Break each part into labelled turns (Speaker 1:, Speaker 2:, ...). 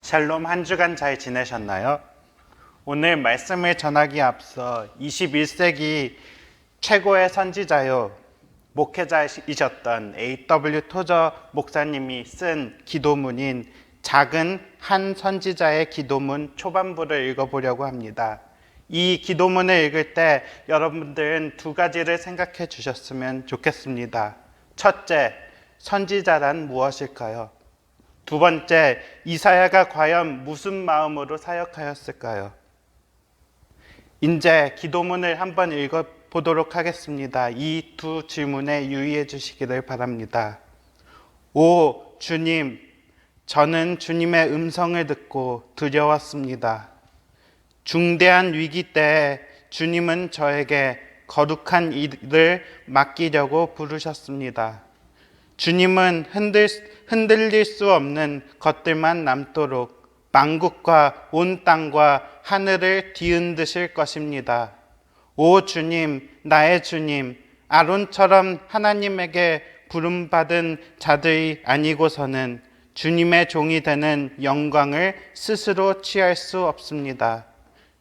Speaker 1: 샬롬, 한 주간 잘 지내셨나요? 오늘 말씀을 전하기에 앞서 21세기 최고의 선지자요 목회자이셨던 A.W. 토저 목사님이 쓴 기도문인 작은 한 선지자의 기도문 초반부를 읽어보려고 합니다. 이 기도문을 읽을 때 여러분들은 두 가지를 생각해 주셨으면 좋겠습니다. 첫째, 선지자란 무엇일까요? 두 번째, 이사야가 과연 무슨 마음으로 사역하였을까요? 이제 기도문을 한번 읽어보도록 하겠습니다. 이 두 질문에 유의해 주시기를 바랍니다. 오 주님, 저는 주님의 음성을 듣고 두려웠습니다. 중대한 위기 때에 주님은 저에게 거룩한 일을 맡기려고 부르셨습니다. 주님은 흔들릴 수 없는 것들만 남도록 만국과 온 땅과 하늘을 뒤흔드실 것입니다. 오 주님, 나의 주님, 아론처럼 하나님에게 부름받은 자들이 아니고서는 주님의 종이 되는 영광을 스스로 취할 수 없습니다.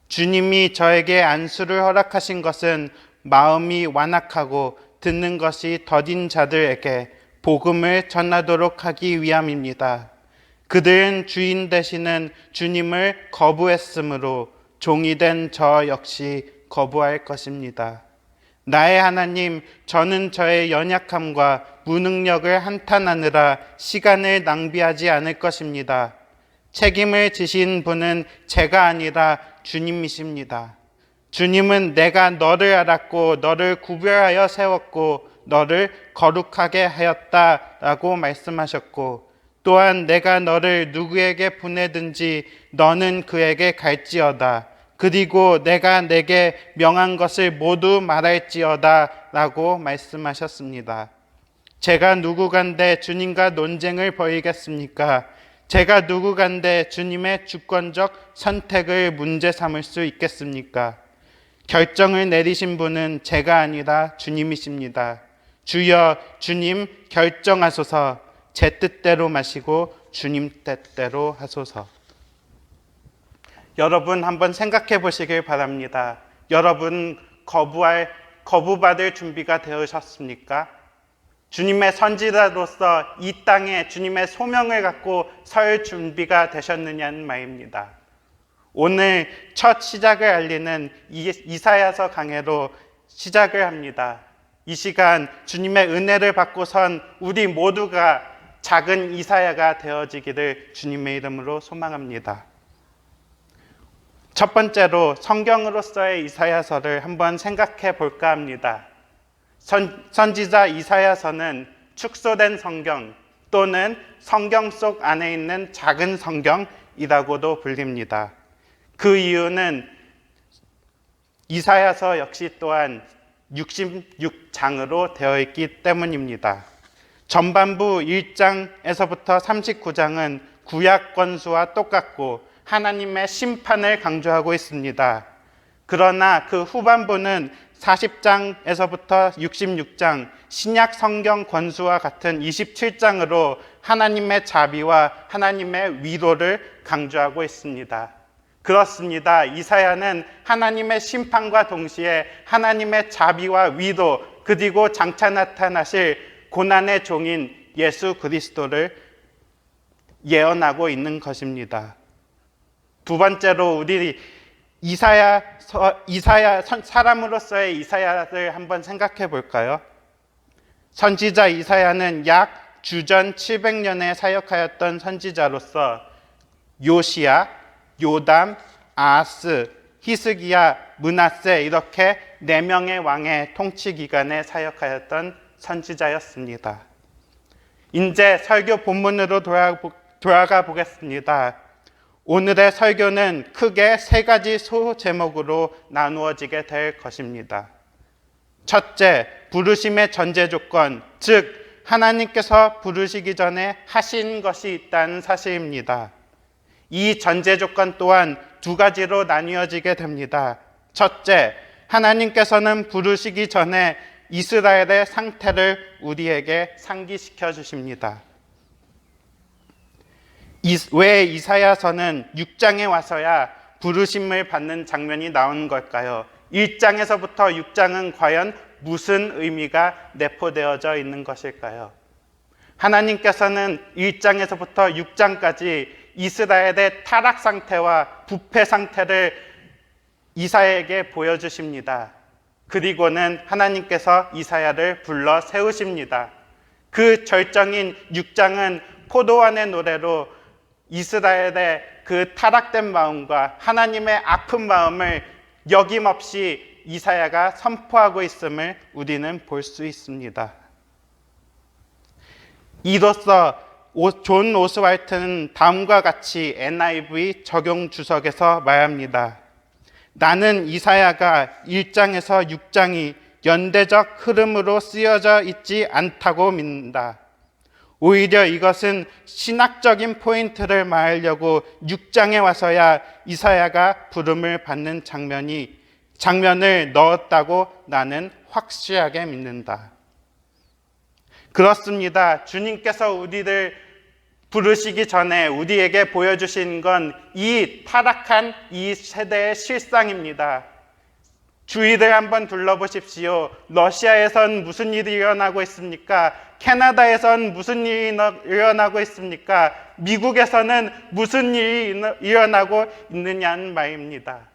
Speaker 1: 주님이 저에게 안수를 허락하신 것은 마음이 완악하고 듣는 것이 더딘 자들에게 복음을 전하도록 하기 위함입니다. 그들은 주인 되시는 주님을 거부했으므로 종이 된 저 역시 거부할 것입니다. 나의 하나님, 저는 저의 연약함과 무능력을 한탄하느라 시간을 낭비하지 않을 것입니다. 책임을 지신 분은 제가 아니라 주님이십니다. 주님은 내가 너를 알았고 너를 구별하여 세웠고 너를 거룩하게 하였다라고 말씀하셨고, 또한 내가 너를 누구에게 보내든지 너는 그에게 갈지어다. 그리고 내가 내게 명한 것을 모두 말할지어다 라고 말씀하셨습니다. 제가 누구간데 주님과 논쟁을 벌이겠습니까? 제가 누구간데 주님의 주권적 선택을 문제 삼을 수 있겠습니까? 결정을 내리신 분은 제가 아니라 주님이십니다. 주여, 주님 결정하소서. 제 뜻대로 마시고 주님 뜻대로 하소서. 여러분 한번 생각해 보시길 바랍니다. 여러분 거부받을 준비가 되으셨습니까? 주님의 선지자로서 이 땅에 주님의 소명을 갖고 설 준비가 되셨느냐는 말입니다. 오늘 첫 시작을 알리는 이사야서 강해로 시작을 합니다. 이 시간 주님의 은혜를 받고 선 우리 모두가 작은 이사야가 되어지기를 주님의 이름으로 소망합니다. 첫 번째로 성경으로서의 이사야서를 한번 생각해 볼까 합니다. 선지자 이사야서는 축소된 성경 또는 성경 속 안에 있는 작은 성경이라고도 불립니다. 그 이유는 이사야서 역시 또한 66장으로 되어 있기 때문입니다. 전반부 1장에서부터 39장은 구약 권수와 똑같고 하나님의 심판을 강조하고 있습니다. 그러나 그 후반부는 40장에서부터 66장 신약 성경 권수와 같은 27장으로 하나님의 자비와 하나님의 위로를 강조하고 있습니다. 그렇습니다. 이사야는 하나님의 심판과 동시에 하나님의 자비와 위로, 그리고 장차 나타나실 고난의 종인 예수 그리스도를 예언하고 있는 것입니다. 두 번째로 우리 사람으로서의 이사야를 한번 생각해 볼까요? 선지자 이사야는 약 주전 700년에 사역하였던 선지자로서 요시야, 요담, 아하스, 히스기야, 므낫세 이렇게 4명의 왕의 통치 기간에 사역하였던 선지자였습니다. 이제 설교 본문으로 돌아가 보겠습니다. 오늘의 설교는 크게 3가지 소제목으로 나누어지게 될 것입니다. 첫째, 부르심의 전제 조건, 즉 하나님께서 부르시기 전에 하신 것이 있다는 사실입니다. 이 전제 조건 또한 2가지로 나뉘어지게 됩니다. 첫째, 하나님께서는 부르시기 전에 이스라엘의 상태를 우리에게 상기시켜 주십니다. 왜 이사야서는 6장에 와서야 부르심을 받는 장면이 나오는 걸까요? 1장에서부터 6장은 과연 무슨 의미가 내포되어져 있는 것일까요? 하나님께서는 1장에서부터 6장까지 이스라엘의 타락 상태와 부패 상태를 이사야에게 보여주십니다. 그리고는 하나님께서 이사야를 불러 세우십니다. 그 절정인 6장은 포도원의 노래로 이스라엘의 그 타락된 마음과 하나님의 아픈 마음을 여김없이 이사야가 선포하고 있음을 우리는 볼 수 있습니다. 이로써 존 오스왈트는 다음과 같이 NIV 적용 주석에서 말합니다. 나는 이사야가 1장에서 6장이 연대적 흐름으로 쓰여져 있지 않다고 믿는다. 오히려 이것은 신학적인 포인트를 말하려고 6장에 와서야 이사야가 부름을 받는 장면을 넣었다고 나는 확실하게 믿는다. 그렇습니다. 주님께서 우리를 부르시기 전에 우리에게 보여주신 건 이 타락한 이 세대의 실상입니다. 주위를 한번 둘러보십시오. 러시아에선 무슨 일이 일어나고 있습니까? 캐나다에선 무슨 일이 일어나고 있습니까? 미국에서는 무슨 일이 일어나고 있느냐는 말입니다.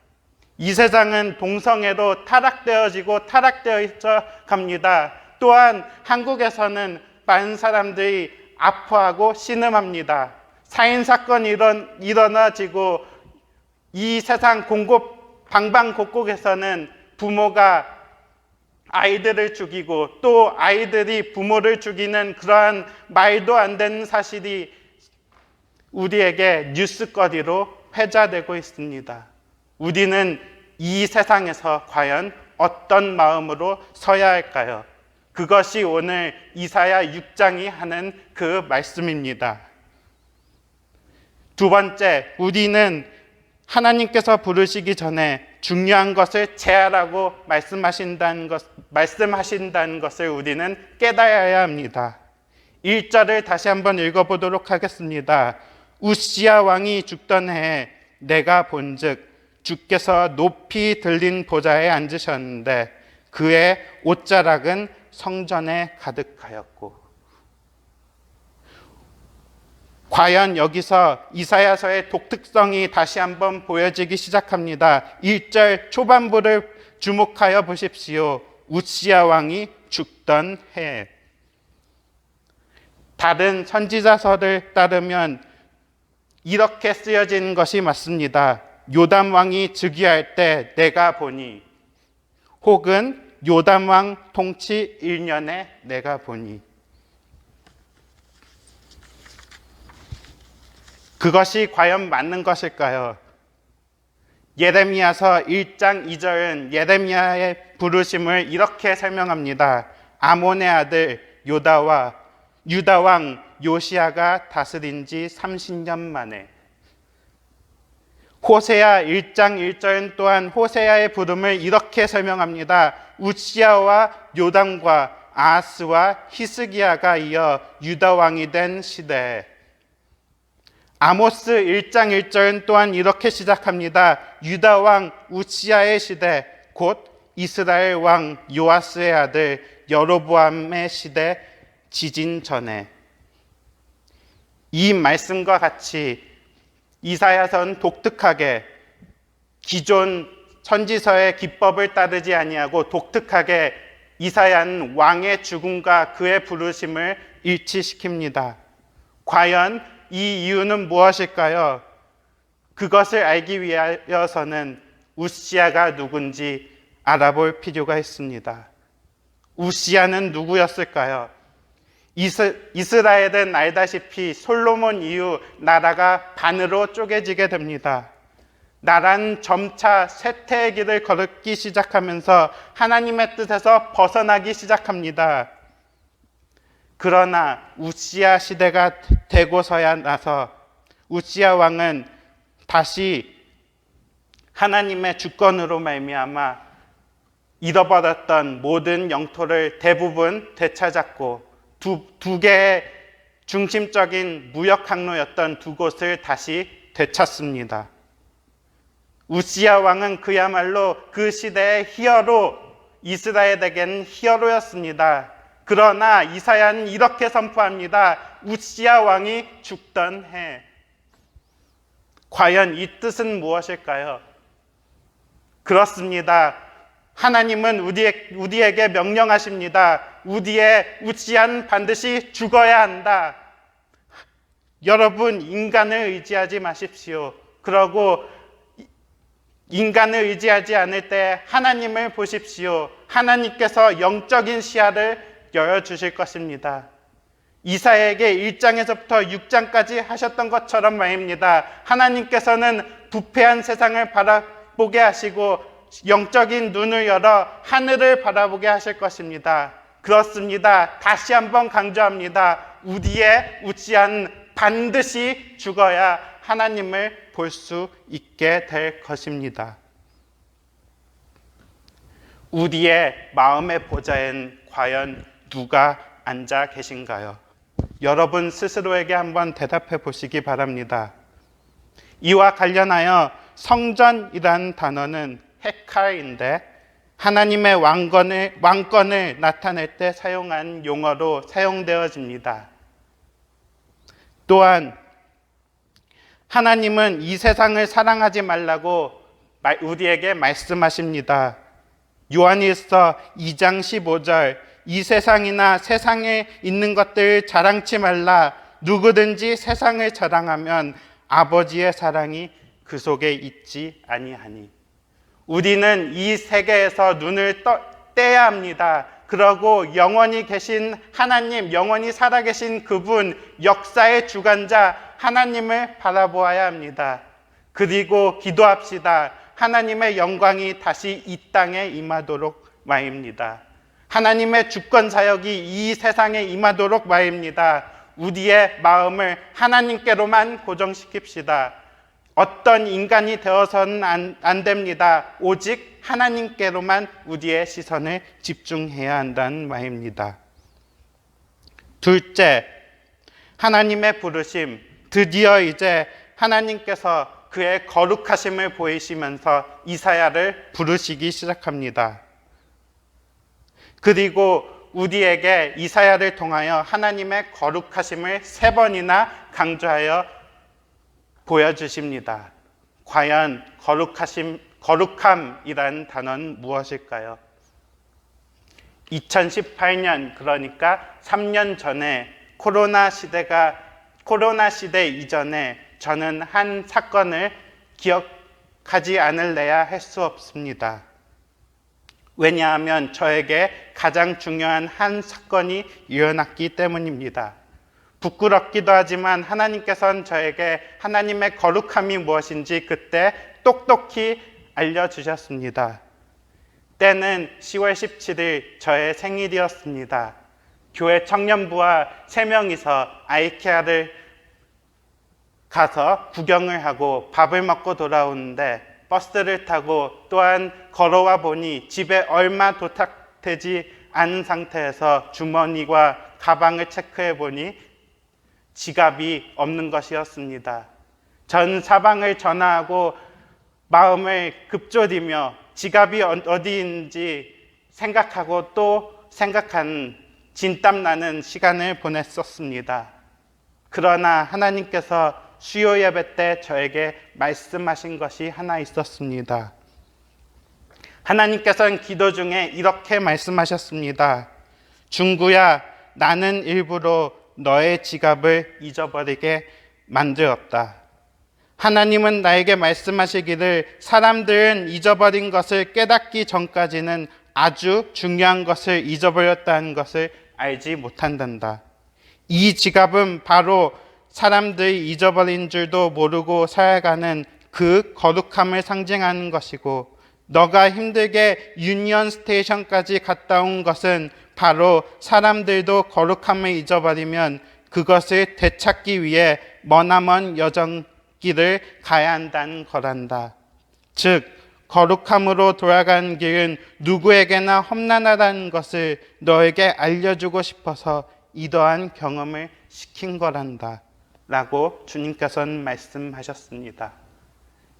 Speaker 1: 이 세상은 동성애로 타락되어지고 타락되어져 갑니다. 또한 한국에서는 많은 사람들이 아파하고 신음합니다. 살인사건이 일어나지고 이 세상 방방곡곡에서는 부모가 아이들을 죽이고 또 아이들이 부모를 죽이는 그러한 말도 안 되는 사실이 우리에게 뉴스거리로 회자되고 있습니다. 우리는 이 세상에서 과연 어떤 마음으로 서야 할까요? 그것이 오늘 이사야 6장이 하는 그 말씀입니다. 두 번째, 우리는 하나님께서 부르시기 전에 중요한 것을 제하라고 말씀하신다는 것을 우리는 깨달아야 합니다. 1절을 다시 한번 읽어보도록 하겠습니다. 우시야 왕이 죽던 해에 내가 본즉 주께서 높이 들린 보좌에 앉으셨는데 그의 옷자락은 성전에 가득하였고. 과연 여기서 이사야서의 독특성이 다시 한번 보여지기 시작합니다. 1절 초반부를 주목하여 보십시오. 우시야 왕이 죽던 해. 다른 선지자서를 따르면 이렇게 쓰여진 것이 맞습니다. 요담 왕이 즉위할 때 내가 보니, 혹은 요담 왕 통치 1년에 내가 보니. 그것이 과연 맞는 것일까요? 예레미야서 1장 2절은 예레미야의 부르심을 이렇게 설명합니다. 아몬의 아들 요다와 유다 왕 요시야가 다스린 지 30년 만에. 호세아 1장 1절은 또한 호세아의 부름을 이렇게 설명합니다. 우시야와 요담과 아하스와 히스기야가 이어 유다 왕이 된 시대. 아모스 1장 1절은 또한 이렇게 시작합니다. 유다 왕 우시야의 시대, 곧 이스라엘 왕 요아스의 아들 여로보암의 시대 지진 전에. 이 말씀과 같이 이사야서는 독특하게 기존 선지서의 기법을 따르지 아니하고 독특하게 이사야는 왕의 죽음과 그의 부르심을 일치시킵니다. 과연 이 이유는 무엇일까요? 그것을 알기 위하여서는 우시야가 누군지 알아볼 필요가 있습니다. 우시야는 누구였을까요? 이스라엘은 알다시피 솔로몬 이후 나라가 반으로 쪼개지게 됩니다. 나라는 점차 쇠퇴의 길을 걸기 시작하면서 하나님의 뜻에서 벗어나기 시작합니다. 그러나 우시야 시대가 되고서야 나서 우시야 왕은 다시 하나님의 주권으로 말미암아 잃어버렸던 모든 영토를 대부분 되찾았고 두 개의 중심적인 무역 항로였던 두 곳을 다시 되찾습니다. 우시야 왕은 그야말로 그 시대의 히어로, 이스라엘에게는 히어로였습니다. 그러나 이사야는 이렇게 선포합니다. 우시야 왕이 죽던 해. 과연 이 뜻은 무엇일까요? 그렇습니다. 하나님은 우리에게 명령하십니다. 우시야는 반드시 죽어야 한다. 여러분, 인간을 의지하지 마십시오. 그러고 인간을 의지하지 않을 때 하나님을 보십시오. 하나님께서 영적인 시야를 열어주실 것입니다. 이사야에게 1장에서부터 6장까지 하셨던 것처럼 말입니다. 하나님께서는 부패한 세상을 바라보게 하시고 영적인 눈을 열어 하늘을 바라보게 하실 것입니다. 그렇습니다. 다시 한번 강조합니다. 우시야는 반드시 죽어야 하나님을 볼 수 있게 될 것입니다. 우리의 마음의 보좌엔 과연 누가 앉아 계신가요? 여러분 스스로에게 한번 대답해 보시기 바랍니다. 이와 관련하여 성전이라는 단어는 헤칼인데 하나님의 왕권을 나타낼 때 사용한 용어로 사용되어집니다. 또한 하나님은 이 세상을 사랑하지 말라고 우리에게 말씀하십니다. 요한일서 2장 15절, 이 세상이나 세상에 있는 것들을 자랑치 말라. 누구든지 세상을 자랑하면 아버지의 사랑이 그 속에 있지 아니하니. 우리는 이 세계에서 눈을 떼야 합니다. 그러고 영원히 계신 하나님, 영원히 살아계신 그분, 역사의 주관자 하나님을 바라보아야 합니다. 그리고 기도합시다. 하나님의 영광이 다시 이 땅에 임하도록 말입니다. 하나님의 주권 사역이 이 세상에 임하도록 말입니다. 우리의 마음을 하나님께로만 고정시킵시다. 어떤 인간이 되어서는 안 됩니다. 오직 하나님께로만 우리의 시선을 집중해야 한다는 말입니다. 둘째, 하나님의 부르심. 드디어 이제 하나님께서 그의 거룩하심을 보이시면서 이사야를 부르시기 시작합니다. 그리고 우리에게 이사야를 통하여 하나님의 거룩하심을 3번이나 강조하여 보여주십니다. 과연 거룩함이라는 단어는 무엇일까요? 2018년, 그러니까 3년 전에 코로나 시대 이전에 저는 한 사건을 기억하지 않을래야 할 수 없습니다. 왜냐하면 저에게 가장 중요한 한 사건이 일어났기 때문입니다. 부끄럽기도 하지만 하나님께서는 저에게 하나님의 거룩함이 무엇인지 그때 똑똑히 알려주셨습니다. 때는 10월 17일 저의 생일이었습니다. 교회 청년부와 3명이서 아이케아를 가서 구경을 하고 밥을 먹고 돌아오는데 버스를 타고 또한 걸어와 보니 집에 얼마 도착되지 않은 상태에서 주머니와 가방을 체크해 보니 지갑이 없는 것이었습니다. 전 사방을 전화하고 마음을 급조리며 지갑이 어디 있는지 생각하고 또 생각하는 진땀나는 시간을 보냈었습니다. 그러나 하나님께서 수요 예배 때 저에게 말씀하신 것이 하나 있었습니다. 하나님께서는 기도 중에 이렇게 말씀하셨습니다. 중구야, 나는 일부러 너의 지갑을 잊어버리게 만들었다. 하나님은 나에게 말씀하시기를 사람들은 잊어버린 것을 깨닫기 전까지는 아주 중요한 것을 잊어버렸다는 것을 알지 못한단다. 이 지갑은 바로 사람들이 잊어버린 줄도 모르고 살아가는 그 거룩함을 상징하는 것이고, 너가 힘들게 유니언 스테이션까지 갔다 온 것은 바로 사람들도 거룩함을 잊어버리면 그것을 되찾기 위해 머나먼 여정길을 가야 한다는 거란다. 즉, 거룩함으로 돌아가는 길은 누구에게나 험난하다는 것을 너에게 알려주고 싶어서 이러한 경험을 시킨 거란다 라고 주님께서는 말씀하셨습니다.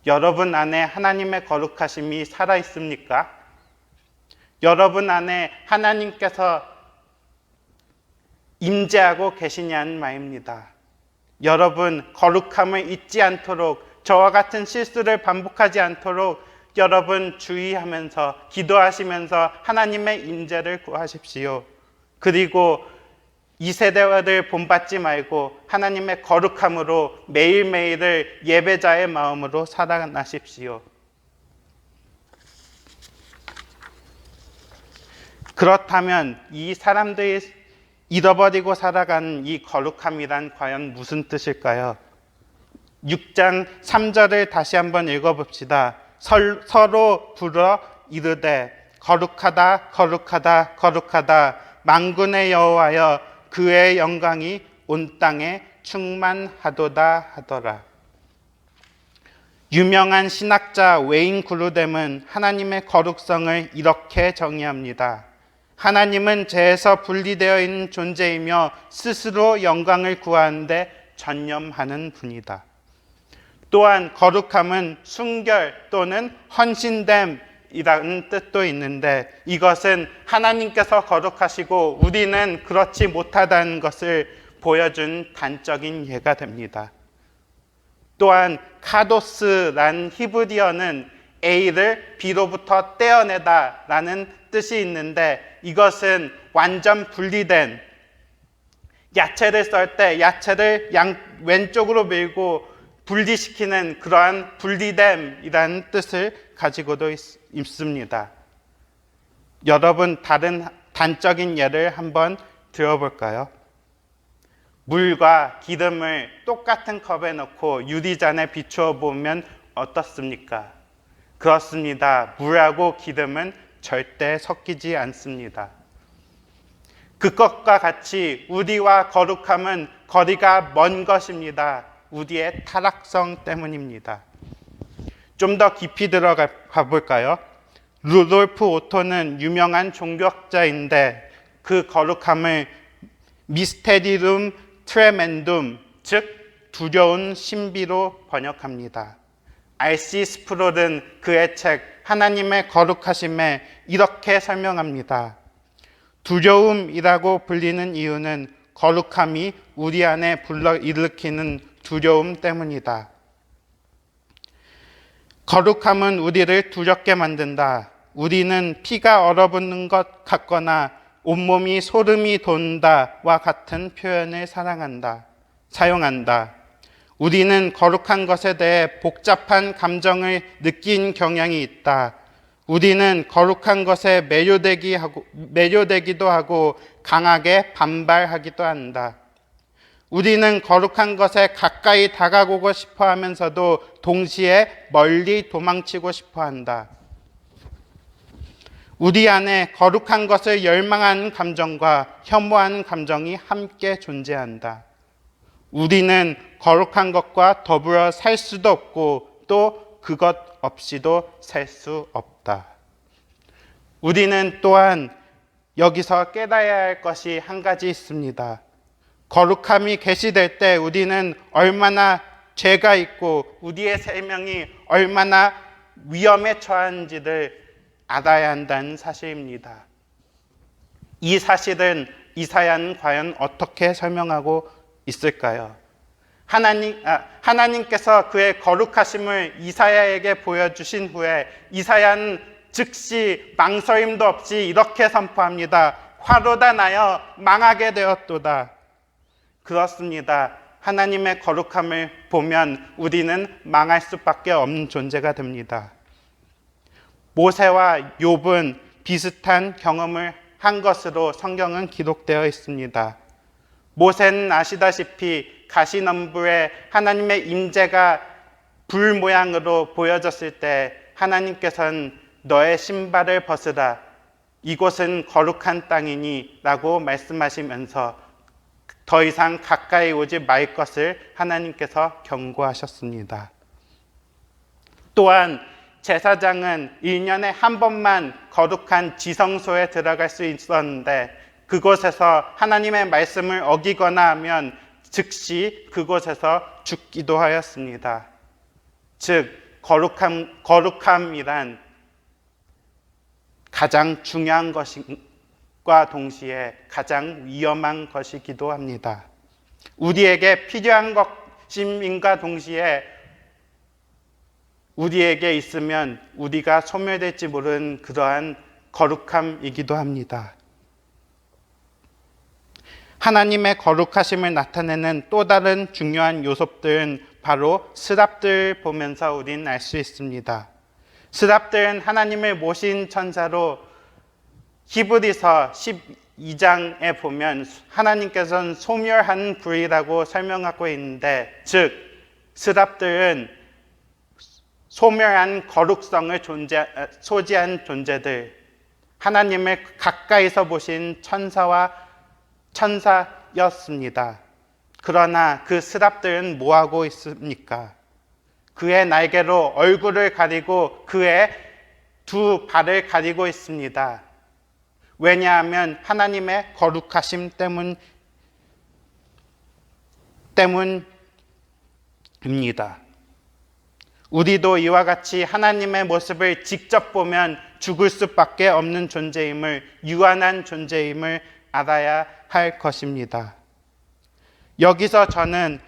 Speaker 1: 여러분 안에 하나님의 거룩하심이 살아 있습니까? 여러분 안에 하나님께서 임재하고 계시냐는 말입니다. 여러분 거룩함을 잊지 않도록, 저와 같은 실수를 반복하지 않도록 여러분 주의하면서 기도하시면서 하나님의 임재를 구하십시오. 그리고 이 세대를 본받지 말고 하나님의 거룩함으로 매일매일을 예배자의 마음으로 살아나십시오. 그렇다면 이 사람들이 잃어버리고 살아가는 이 거룩함이란 과연 무슨 뜻일까요? 6장 3절을 다시 한번 읽어봅시다. 서로 불어 이르되 거룩하다 거룩하다 거룩하다 만군의 여호와여 그의 영광이 온 땅에 충만하도다 하더라. 유명한 신학자 웨인 그루뎀은 하나님의 거룩성을 이렇게 정의합니다. 하나님은 죄에서 분리되어 있는 존재이며 스스로 영광을 구하는데 전념하는 분이다. 또한 거룩함은 순결 또는 헌신됨이라는 뜻도 있는데, 이것은 하나님께서 거룩하시고 우리는 그렇지 못하다는 것을 보여준 단적인 예가 됩니다. 또한 카도스란 히브리어는 A를 B로부터 떼어내다 라는 뜻이 있는데, 이것은 완전 분리된, 야채를 썰 때 야채를 왼쪽으로 밀고 분리시키는 그러한 분리됨이라는 뜻을 가지고도 있습니다. 여러분, 다른 단적인 예를 한번 들어볼까요? 물과 기름을 똑같은 컵에 넣고 유리잔에 비추어 보면 어떻습니까? 그렇습니다. 물하고 기름은 절대 섞이지 않습니다. 그것과 같이 우리와 거룩함은 거리가 먼 것입니다. 우리의 타락성 때문입니다. 좀 더 깊이 들어가 볼까요? 루돌프 오토는 유명한 종교학자인데 그 거룩함을 미스테리룸 트레멘둠, 즉 두려운 신비로 번역합니다. R.C. 스프롤은 그의 책 하나님의 거룩하심에 이렇게 설명합니다. 두려움이라고 불리는 이유는 거룩함이 우리 안에 불러일으키는 두려움 때문이다. 거룩함은 우리를 두렵게 만든다. 우리는 피가 얼어붙는 것 같거나 온몸이 소름이 돋는다와 같은 표현을 사용한다. 우리는 거룩한 것에 대해 복잡한 감정을 느낀 경향이 있다. 우리는 거룩한 것에 매료되기도 하고 강하게 반발하기도 한다. 우리는 거룩한 것에 가까이 다가오고 싶어 하면서도 동시에 멀리 도망치고 싶어 한다. 우리 안에 거룩한 것을 열망하는 감정과 혐오하는 감정이 함께 존재한다. 우리는 거룩한 것과 더불어 살 수도 없고 또 그것 없이도 살 수 없다. 우리는 또한 여기서 깨달아야 할 것이 한 가지 있습니다. 거룩함이 계시될 때 우리는 얼마나 죄가 있고 우리의 생명이 얼마나 위험에 처한지를 알아야 한다는 사실입니다. 이 사실은 이사야는 과연 어떻게 설명하고 있을까요? 하나님께서 그의 거룩하심을 이사야에게 보여주신 후에 이사야는 즉시 망설임도 없이 이렇게 선포합니다. 화로다 나여 망하게 되었도다. 그렇습니다. 하나님의 거룩함을 보면 우리는 망할 수밖에 없는 존재가 됩니다. 모세와 욥은 비슷한 경험을 한 것으로 성경은 기록되어 있습니다. 모세는 아시다시피 가시넘불에 하나님의 임재가 불 모양으로 보여졌을 때 하나님께서는 너의 신발을 벗으라, 이곳은 거룩한 땅이니 라고 말씀하시면서 더 이상 가까이 오지 말 것을 하나님께서 경고하셨습니다. 또한 제사장은 1년에 한 번만 거룩한 지성소에 들어갈 수 있었는데 그곳에서 하나님의 말씀을 어기거나 하면 즉시 그곳에서 죽기도 하였습니다. 즉 거룩함이란 가장 중요한 것과 동시에 가장 위험한 것이기도 합니다. 우리에게 필요한 것임과 동시에 우리에게 있으면 우리가 소멸될지 모르는 그러한 거룩함이기도 합니다. 하나님의 거룩하심을 나타내는 또 다른 중요한 요소들은 바로 스랍들 보면서 우리는 알 수 있습니다. 스랍들은 하나님을 모신 천사로 히브리서 12장에 보면 하나님께서는 소멸한 불이라고 설명하고 있는데, 즉 스랍들은 소멸한 거룩성을 소지한 존재들, 하나님을 가까이서 보신 천사였습니다. 그러나 그 스랍들은 뭐하고 있습니까? 그의 날개로 얼굴을 가리고 그의 두 발을 가리고 있습니다. 왜냐하면 하나님의 거룩하심 때문입니다. 우리도 이와 같이 하나님의 모습을 직접 보면 죽을 수밖에 없는 존재임을, 유한한 존재임을 알아야 할 것입니다. 여기서 저는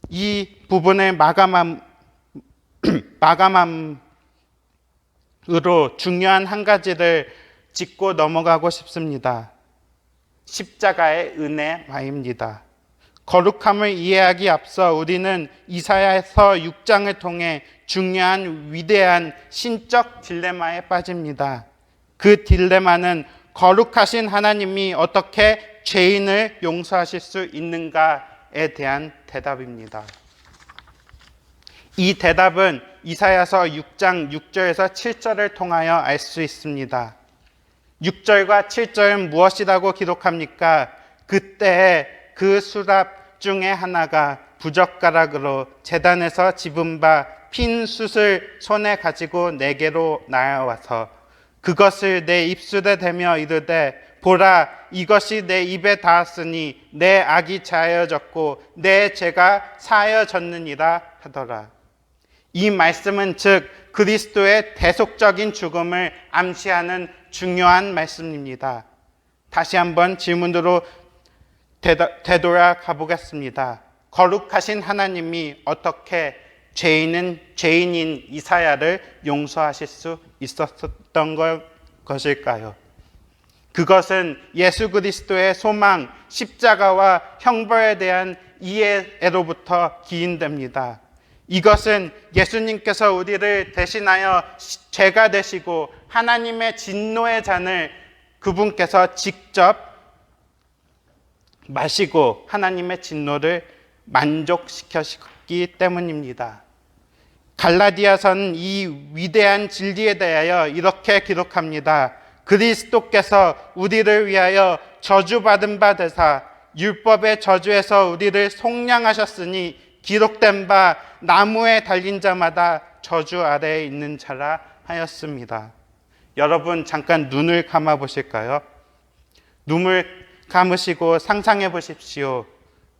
Speaker 1: 이 부분을 마감함으로 중요한 한 가지를 짚고 넘어가고 싶습니다. 십자가의 은혜와입니다. 거룩함을 이해하기 앞서 우리는 이사야서 6장을 통해 중요한 위대한 신적 딜레마에 빠집니다. 그 딜레마는 거룩하신 하나님이 어떻게 죄인을 용서하실 수 있는가에 대한 대답입니다. 이 대답은 이사야서 6장 6절에서 7절을 통하여 알 수 있습니다. 6절과 7절은 무엇이라고 기록합니까? 그때 그 수랍 중에 하나가 부젓가락으로 제단에서 집은 바 핀 숯을 손에 가지고 내게로 나아와서 그것을 내 입술에 대며 이르되, 보라, 이것이 내 입에 닿았으니 내 악이 자하여졌고 내 죄가 사하여졌느니라 하더라. 이 말씀은 즉 그리스도의 대속적인 죽음을 암시하는 중요한 말씀입니다. 다시 한번 질문으로 되돌아가 보겠습니다. 거룩하신 하나님이 어떻게 죄인인 이사야를 용서하실 수 있었던 것일까요? 그것은 예수 그리스도의 소망, 십자가와 형벌에 대한 이해로부터 기인됩니다. 이것은 예수님께서 우리를 대신하여 죄가 되시고 하나님의 진노의 잔을 그분께서 직접 마시고 하나님의 진노를 만족시켰기 때문입니다. 갈라디아서는 이 위대한 진리에 대하여 이렇게 기록합니다. 그리스도께서 우리를 위하여 저주받은 바 되사 율법의 저주에서 우리를 속량하셨으니 기록된 바 나무에 달린 자마다 저주 아래에 있는 자라 하였습니다. 여러분 잠깐 눈을 감아 보실까요? 눈을 감으시고 상상해 보십시오.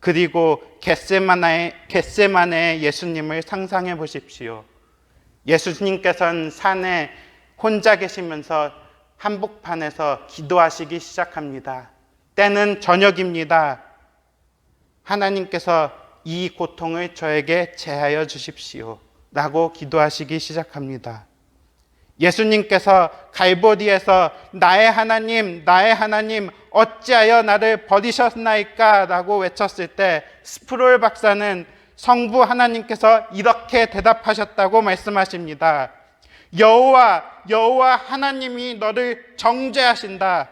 Speaker 1: 그리고 겟세마네의 예수님을 상상해 보십시오. 예수님께서는 산에 혼자 계시면서 한복판에서 기도하시기 시작합니다. 때는 저녁입니다. 하나님께서 이 고통을 저에게 제하여 주십시오 라고 기도하시기 시작합니다. 예수님께서 갈보리에서 나의 하나님 어찌하여 나를 버리셨나이까 라고 외쳤을 때 스프롤 박사는 성부 하나님께서 이렇게 대답하셨다고 말씀하십니다. 여호와 하나님이 너를 정죄하신다.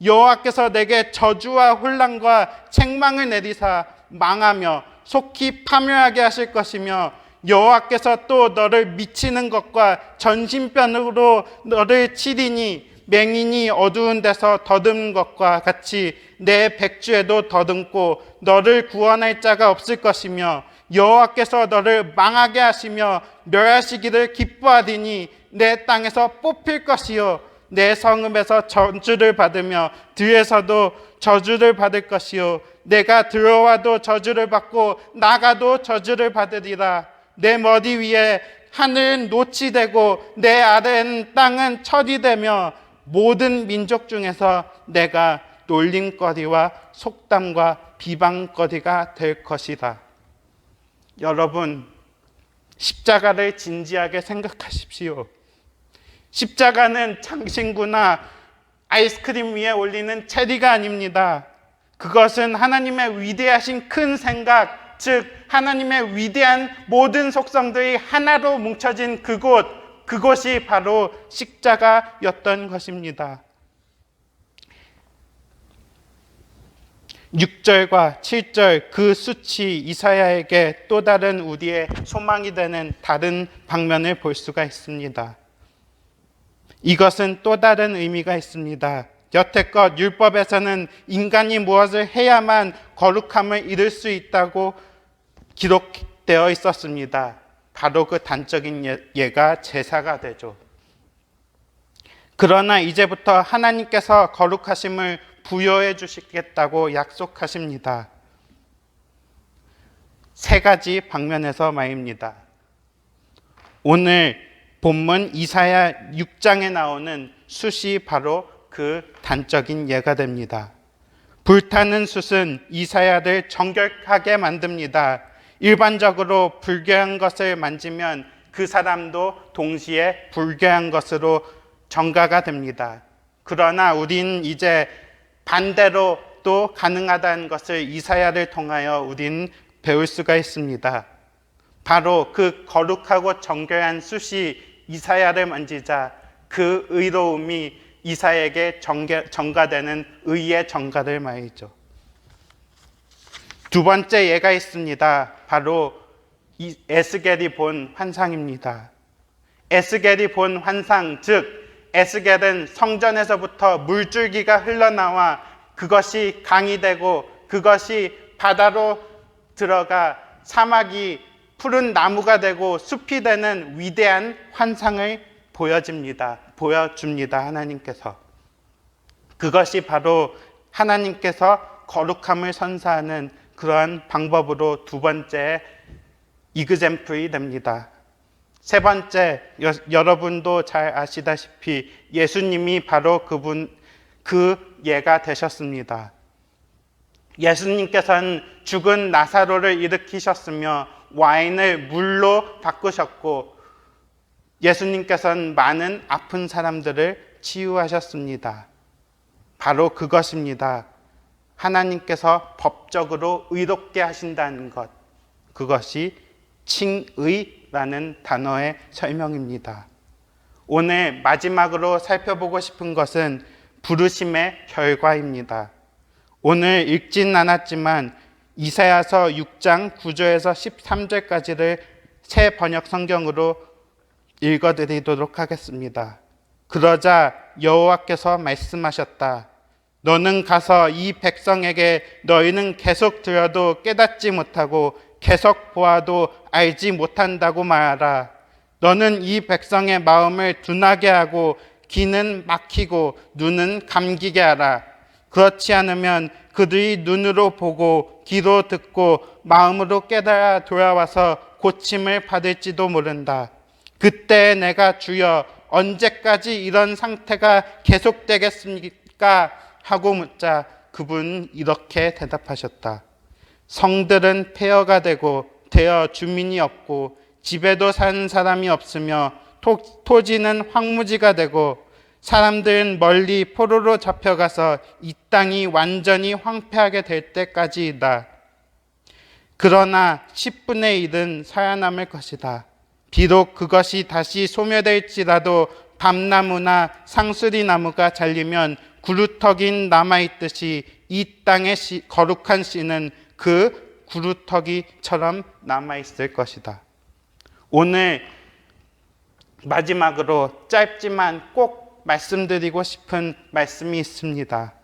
Speaker 1: 여호와께서 내게 저주와 혼란과 책망을 내리사 망하며 속히 파멸하게 하실 것이며 여호와께서 또 너를 미치는 것과 전신병으로 너를 치리니 맹인이 어두운 데서 더듬는 것과 같이 내 백주에도 더듬고 너를 구원할 자가 없을 것이며 여호와께서 너를 망하게 하시며 멸하시기를 기뻐하리니 내 땅에서 뽑힐 것이요 내 성읍에서 저주를 받으며 들에서도 저주를 받을 것이요 내가 들어와도 저주를 받고 나가도 저주를 받으리라. 내 머리 위에 하늘은 놋이 되고 내 아래는 땅은 철이 되며 모든 민족 중에서 내가 놀림거리와 속담과 비방거리가 될 것이다. 여러분, 십자가를 진지하게 생각하십시오. 십자가는 장신구나 아이스크림 위에 올리는 체리가 아닙니다. 그것은 하나님의 위대하신 큰 생각, 즉 하나님의 위대한 모든 속성들이 하나로 뭉쳐진 그곳이 바로 십자가였던 것입니다. 6절과 7절 그 수치 이사야에게 또 다른 우리의 소망이 되는 다른 방면을 볼 수가 있습니다. 이것은 또 다른 의미가 있습니다. 여태껏 율법에서는 인간이 무엇을 해야만 거룩함을 이룰 수 있다고 기록되어 있었습니다. 바로 그 단적인 예가 제사가 되죠. 그러나 이제부터 하나님께서 거룩하심을 부여해 주시겠다고 약속하십니다. 세 가지 방면에서 말입니다. 오늘 본문 이사야 6장에 나오는 숫이 바로 그 단적인 예가 됩니다. 불타는 숫은 이사야를 정결하게 만듭니다. 일반적으로 불교한 것을 만지면 그 사람도 동시에 불교한 것으로 정가가 됩니다. 그러나 우린 이제 반대로 또 가능하다는 것을 이사야를 통하여 우린 배울 수가 있습니다. 바로 그 거룩하고 정결한 숫이 이사야를 만지자 그 의로움이 이사야에게 전가되는 의의 전가를 말이죠. 두 번째 예가 있습니다. 바로 에스겔이 본 환상입니다. 에스겔이 본 환상, 즉 에스겔은 성전에서부터 물줄기가 흘러나와 그것이 강이 되고 그것이 바다로 들어가 사막이 푸른 나무가 되고 숲이 되는 위대한 환상을 보여줍니다. 하나님께서. 그것이 바로 하나님께서 거룩함을 선사하는 그러한 방법으로 두 번째 이그젬플이 됩니다. 세 번째, 여러분도 잘 아시다시피 예수님이 바로 그 예가 되셨습니다. 예수님께서는 죽은 나사로를 일으키셨으며 와인을 물로 바꾸셨고 예수님께서는 많은 아픈 사람들을 치유하셨습니다. 바로 그것입니다. 하나님께서 법적으로 의롭게 하신다는 것, 그것이 칭의라는 단어의 설명입니다. 오늘 마지막으로 살펴보고 싶은 것은 부르심의 결과입니다. 오늘 읽진 않았지만 이사야서 6장 9절에서 13절까지를 새 번역 성경으로 읽어드리도록 하겠습니다. 그러자 여호와께서 말씀하셨다. 너는 가서 이 백성에게 너희는 계속 들어도 깨닫지 못하고 계속 보아도 알지 못한다고 말하라. 너는 이 백성의 마음을 둔하게 하고 귀는 막히고 눈은 감기게 하라. 그렇지 않으면 그들이 눈으로 보고 귀로 듣고 마음으로 깨달아 돌아와서 고침을 받을지도 모른다. 그때 내가 주여 언제까지 이런 상태가 계속되겠습니까? 하고 묻자 그분은 이렇게 대답하셨다. 성들은 폐허가 되어 주민이 없고 집에도 사는 사람이 없으며 토지는 황무지가 되고 사람들은 멀리 포로로 잡혀가서 이 땅이 완전히 황폐하게 될 때까지이다. 그러나 10분의 1은 살아남을 것이다. 비록 그것이 다시 소멸될지라도 밤나무나 상수리나무가 잘리면 구루터기 남아있듯이 이 땅의 거룩한 씨는 그 구루터기처럼 남아있을 것이다. 오늘 마지막으로 짧지만 꼭 말씀드리고 싶은 말씀이 있습니다.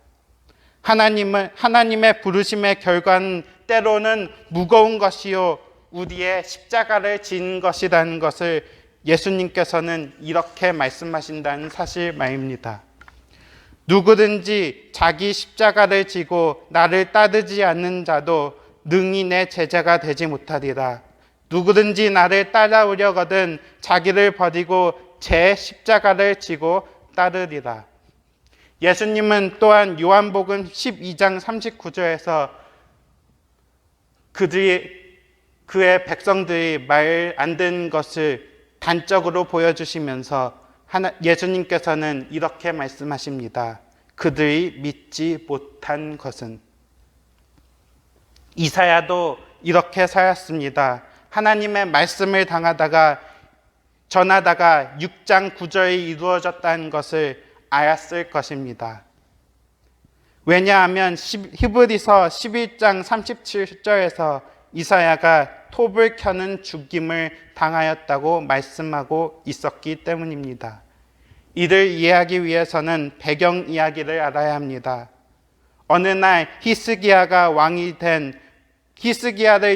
Speaker 1: 하나님의 부르심의 결과는 때로는 무거운 것이요 우리의 십자가를 지는 것이라는 것을 예수님께서는 이렇게 말씀하신다는 사실 말입니다. 누구든지 자기 십자가를 지고 나를 따르지 않는 자도 능히 내 제자가 되지 못하리라. 누구든지 나를 따라오려거든 자기를 버리고 제 십자가를 지고 따르리라. 예수님은 또한 요한복음 12장 39절에서 그의 백성들이 말 안 듣는 것을 단적으로 보여주시면서 예수님께서는 이렇게 말씀하십니다. 그들이 믿지 못한 것은. 이사야도 이렇게 살았습니다. 하나님의 말씀을 전하다가 6장 9절이 이루어졌다는 것을 알았을 것입니다. 왜냐하면 히브리서 11장 37절에서 이사야가 톱을 켜는 죽임을 당하였다고 말씀하고 있었기 때문입니다. 이를 이해하기 위해서는 배경 이야기를 알아야 합니다. 어느 날 히스기야를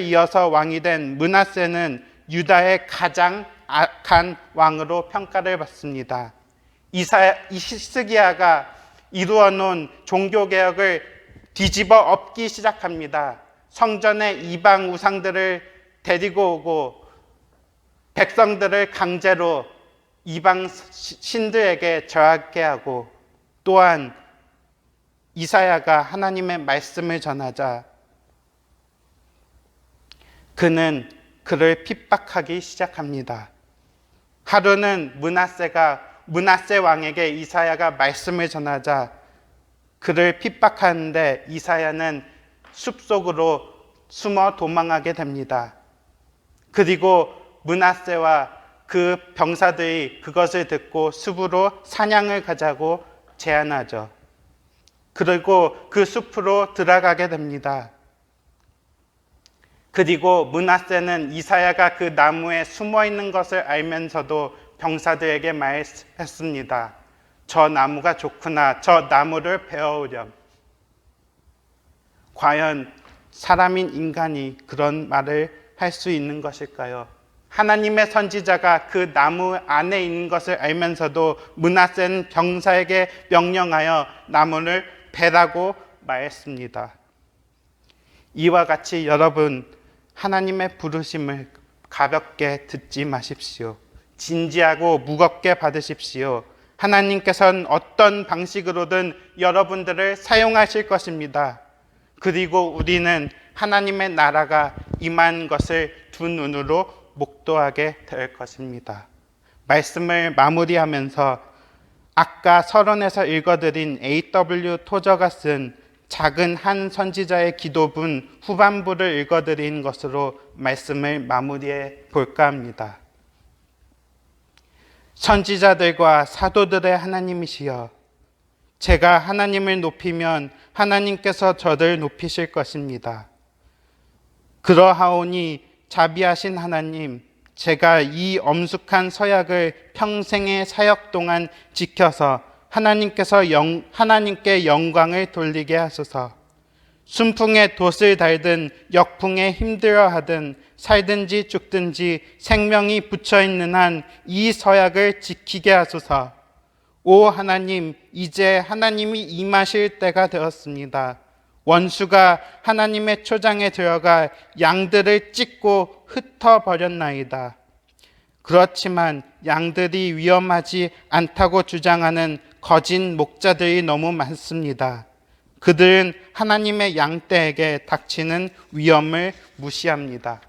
Speaker 1: 이어서 왕이 된 므낫세는 유다의 가장 악한 왕으로 평가를 받습니다. 히스기야가 이루어 놓은 종교개혁을 뒤집어 엎기 시작합니다. 성전에 이방 우상들을 데리고 오고 백성들을 강제로 이방 신들에게 절하게 하고, 또한 이사야가 하나님의 말씀을 전하자 그는 그를 핍박하기 시작합니다. 하루는 므낫세 왕에게 이사야가 말씀을 전하자 그를 핍박하는데 이사야는 숲속으로 숨어 도망하게 됩니다. 그리고 므낫세와 그 병사들이 그것을 듣고 숲으로 사냥을 가자고 제안하죠. 그리고 그 숲으로 들어가게 됩니다. 그리고 므낫세는 이사야가 그 나무에 숨어 있는 것을 알면서도 병사들에게 말했습니다. 저 나무가 좋구나. 저 나무를 베어오렴. 과연 사람인 인간이 그런 말을 할 수 있는 것일까요? 하나님의 선지자가 그 나무 안에 있는 것을 알면서도 므낫세는 병사에게 명령하여 나무를 베라고 말했습니다. 이와 같이 여러분, 하나님의 부르심을 가볍게 듣지 마십시오. 진지하고 무겁게 받으십시오. 하나님께서는 어떤 방식으로든 여러분들을 사용하실 것입니다. 그리고 우리는 하나님의 나라가 임한 것을 두 눈으로 목도하게 될 것입니다. 말씀을 마무리하면서 아까 서론에서 읽어드린 A.W. 토저가 쓴 작은 한 선지자의 기도문 후반부를 읽어드린 것으로 말씀을 마무리해 볼까 합니다. 선지자들과 사도들의 하나님이시여, 제가 하나님을 높이면 하나님께서 저를 높이실 것입니다. 그러하오니 자비하신 하나님, 제가 이 엄숙한 서약을 평생의 사역 동안 지켜서 하나님께 영광을 돌리게 하소서. 순풍에 돛을 달든 역풍에 힘들어하든 살든지 죽든지 생명이 붙여있는 한 이 서약을 지키게 하소서. 오 하나님, 이제 하나님이 임하실 때가 되었습니다. 원수가 하나님의 초장에 들어가 양들을 찢고 흩어버렸나이다. 그렇지만 양들이 위험하지 않다고 주장하는 거짓 목자들이 너무 많습니다. 그들은 하나님의 양떼에게 닥치는 위험을 무시합니다.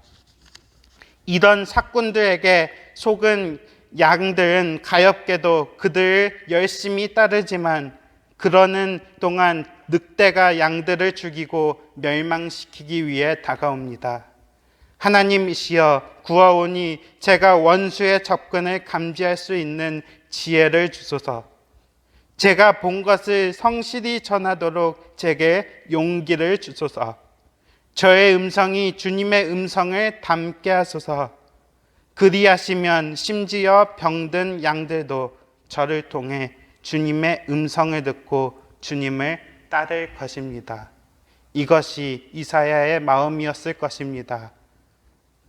Speaker 1: 이런 사꾼들에게 속은 양들은 가엾게도 그들을 열심히 따르지만 그러는 동안 늑대가 양들을 죽이고 멸망시키기 위해 다가옵니다. 하나님이시여 구하오니 제가 원수의 접근을 감지할 수 있는 지혜를 주소서. 제가 본 것을 성실히 전하도록 제게 용기를 주소서. 저의 음성이 주님의 음성을 담게 하소서. 그리하시면 심지어 병든 양들도 저를 통해 주님의 음성을 듣고 주님을 따를 것입니다. 이것이 이사야의 마음이었을 것입니다.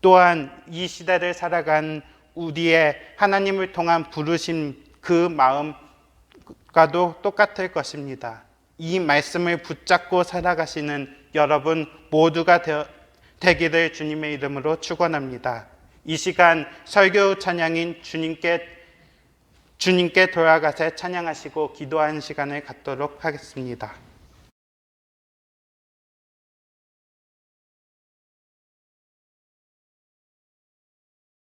Speaker 1: 또한 이 시대를 살아간 우리의 하나님을 통한 부르심 그 마음과도 똑같을 것입니다. 이 말씀을 붙잡고 살아가시는 여러분 모두가 되기를 주님의 이름으로 축원합니다. 이 시간 설교 찬양인 주님께 돌아가서 찬양하시고 기도하는 시간을 갖도록 하겠습니다.